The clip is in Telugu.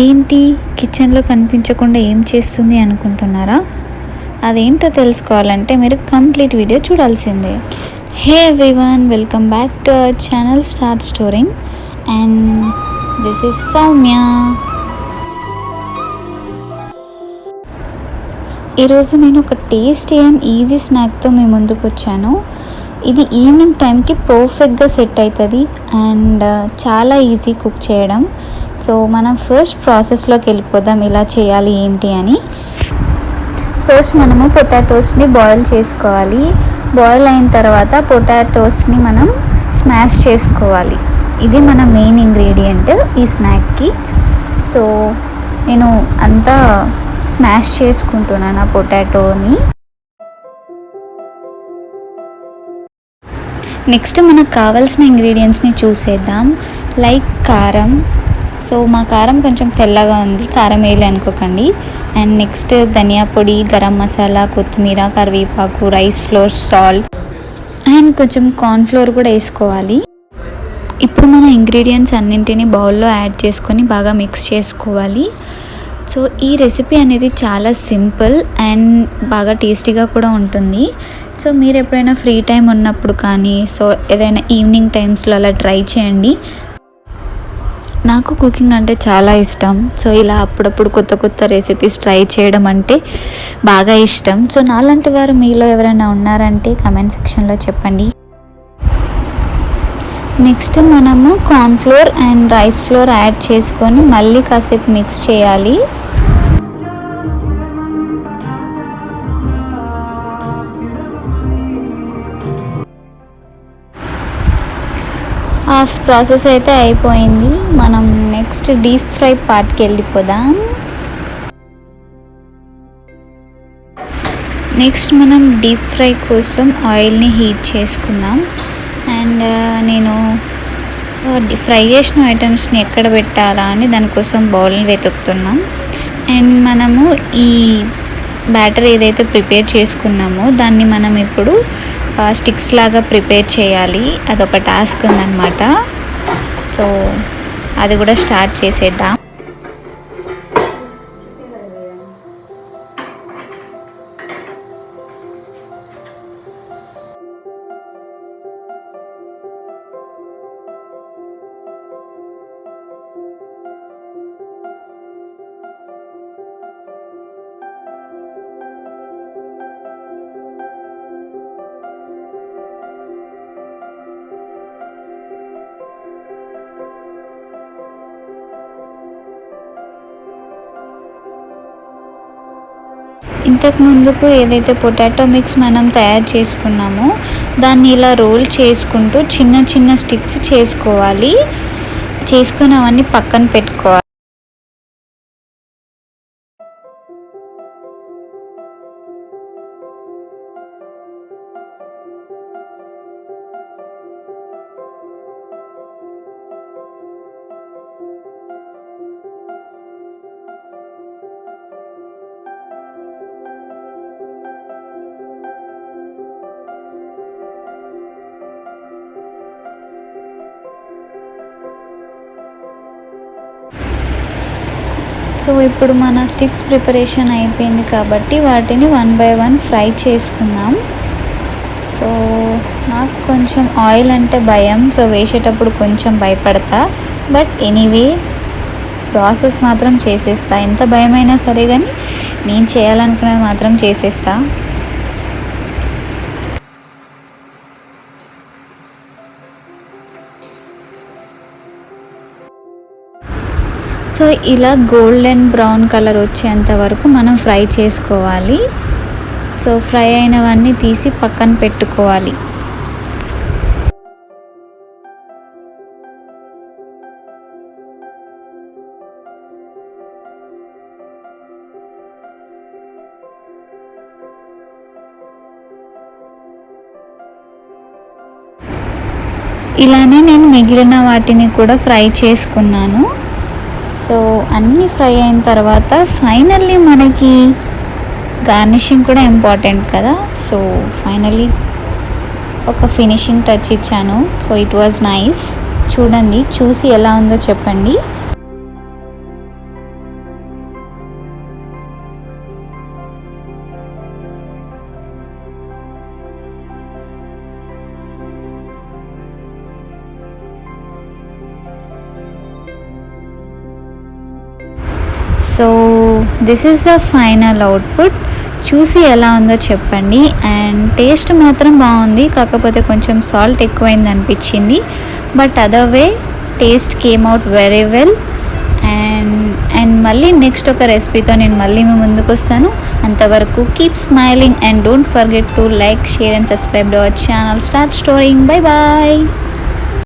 ఏంటి కిచెన్లో కనిపించకుండా ఏం చేస్తుంది అనుకుంటున్నారా? అదేంటో తెలుసుకోవాలంటే మీరు కంప్లీట్ వీడియో చూడాల్సిందే. హే everyone, welcome back to our channel start storing and this is Soumya. ఈరోజు నేను ఒక టేస్టీ అండ్ ఈజీ స్నాక్తో మీ ముందుకు వచ్చాను. ఇది ఈవినింగ్ టైంకి పర్ఫెక్ట్గా సెట్ అవుతుంది అండ్ చాలా ఈజీ కుక్ చేయడం. సో మనం ఫస్ట్ ప్రాసెస్లోకి వెళ్ళిపోదాం, ఇలా చేయాలి ఏంటి అని. ఫస్ట్ మనము పొటాటోస్ని బాయిల్ చేసుకోవాలి. బాయిల్ అయిన తర్వాత పొటాటోస్ని మనం స్మాష్ చేసుకోవాలి. ఇది మన మెయిన్ ఇంగ్రీడియంట్ ఈ స్నాక్కి. సో నేను అంతా స్మాష్ చేసుకుంటున్నాను ఆ పొటాటోని. నెక్స్ట్ మనకు కావాల్సిన ఇంగ్రీడియంట్స్ని చూసేద్దాం. లైక్ కారం. సో మా కారం కొంచెం తెల్లగా ఉంది, కారం వేయాలి అనుకోకండి. అండ్ నెక్స్ట్ ధనియా పొడి, గరం మసాలా, కొత్తిమీర, కరివేపాకు, రైస్ ఫ్లోర్, సాల్ట్ అండ్ కొంచెం కార్న్ఫ్లోర్ కూడా వేసుకోవాలి. ఇప్పుడు మన ఇంగ్రీడియంట్స్ అన్నింటినీ బౌల్లో యాడ్ చేసుకొని బాగా మిక్స్ చేసుకోవాలి. సో ఈ రెసిపీ అనేది చాలా సింపుల్ అండ్ బాగా టేస్టీగా కూడా ఉంటుంది. సో మీరు ఎప్పుడైనా ఫ్రీ టైం ఉన్నప్పుడు కానీ ఏదైనా ఈవినింగ్ టైమ్స్లో అలా ట్రై చేయండి. నాకు కుకింగ్ అంటే చాలా ఇష్టం. సో ఇలా అప్పుడప్పుడు కొత్త కొత్త రెసిపీస్ ట్రై చేయడం అంటే బాగా ఇష్టం. సో నాలాంటి వారు మీలో ఎవరైనా ఉన్నారంటే కమెంట్ సెక్షన్లో చెప్పండి. నెక్స్ట్ మనము cornflour and rice flour add చేసుకొని మళ్ళీ కాసేపు మిక్స్ చేయాలి. హాఫ్ ప్రాసెస్ అయితే అయిపోయింది. మనం నెక్స్ట్ డీప్ ఫ్రై పార్ట్కి వెళ్ళిపోదాం. నెక్స్ట్ మనం డీప్ ఫ్రై కోసం ఆయిల్ని హీట్ చేసుకుందాం. అండ్ నేను ఫ్రై చేసిన ఐటమ్స్ని ఎక్కడ పెట్టాలా అని దానికోసం బౌల్ని వెతుకుతున్నాం. అండ్ మనము ఈ బ్యాటర్ ఏదైతే ప్రిపేర్ చేసుకున్నామో దాన్ని మనం ఇప్పుడు స్టిక్స్ లాగా ప్రిపేర్ చేయాలి. అదొక టాస్క్ ఉందన్నమాట. సో అది కూడా స్టార్ట్ చేసేద్దాం. ఇంతకు ముందుకు ఏదైతే పొటాటో మిక్స్ మనం తయారు చేసుకున్నామో దాన్ని ఇలా రోల్ చేసుకుంటూ చిన్న చిన్న స్టిక్స్ చేసుకోవాలి. చేసుకుని అవన్నీ పక్కన పెట్టుకోవాలి. సో ఇప్పుడు మన స్టిక్స్ ప్రిపరేషన్ అయిపోయింది కాబట్టి వాటిని 1 by 1 ఫ్రై చేసుకుందాం. సో నాకు కొంచెం ఆయిల్ అంటే భయం. సో వేసేటప్పుడు కొంచెం భయపడతా. బట్ ఎనీవే ప్రాసెస్ మాత్రం చేసేస్తా. ఎంత భయమైనా సరే కానీ నేను చేయాలనుకున్నది మాత్రం చేసేస్తా. సో ఇలా గోల్డెన్ బ్రౌన్ కలర్ వచ్చేంత వరకు మనం ఫ్రై చేసుకోవాలి. సో ఫ్రై అయినవన్నీ తీసి పక్కన పెట్టుకోవాలి. ఇలానే నేను మిగిలిన వాటిని కూడా ఫ్రై చేసుకున్నాను. సో అన్నీ ఫ్రై అయిన తర్వాత ఫైనల్లీ మనకి గార్నిషింగ్ కూడా ఇంపార్టెంట్ కదా. సో ఫైనల్లీ ఒక ఫినిషింగ్ టచ్ ఇచ్చాను. So it was nice. చూడండి, చూసి ఎలా ఉందో చెప్పండి. So this is the final output. చూసి ఎలా ఉందో చెప్పండి. అండ్ టేస్ట్ మాత్రం బాగుంది, కాకపోతే కొంచెం సాల్ట్ ఎక్కువైంది అనిపించింది. But other way taste came out very well. And మళ్ళీ నెక్స్ట్ ఒక రెసిపీతో నేను మళ్ళీ మీ ముందుకు వస్తాను. అంతవరకు keep smiling and don't forget to like, share and subscribe to our channel start storing. Bye bye.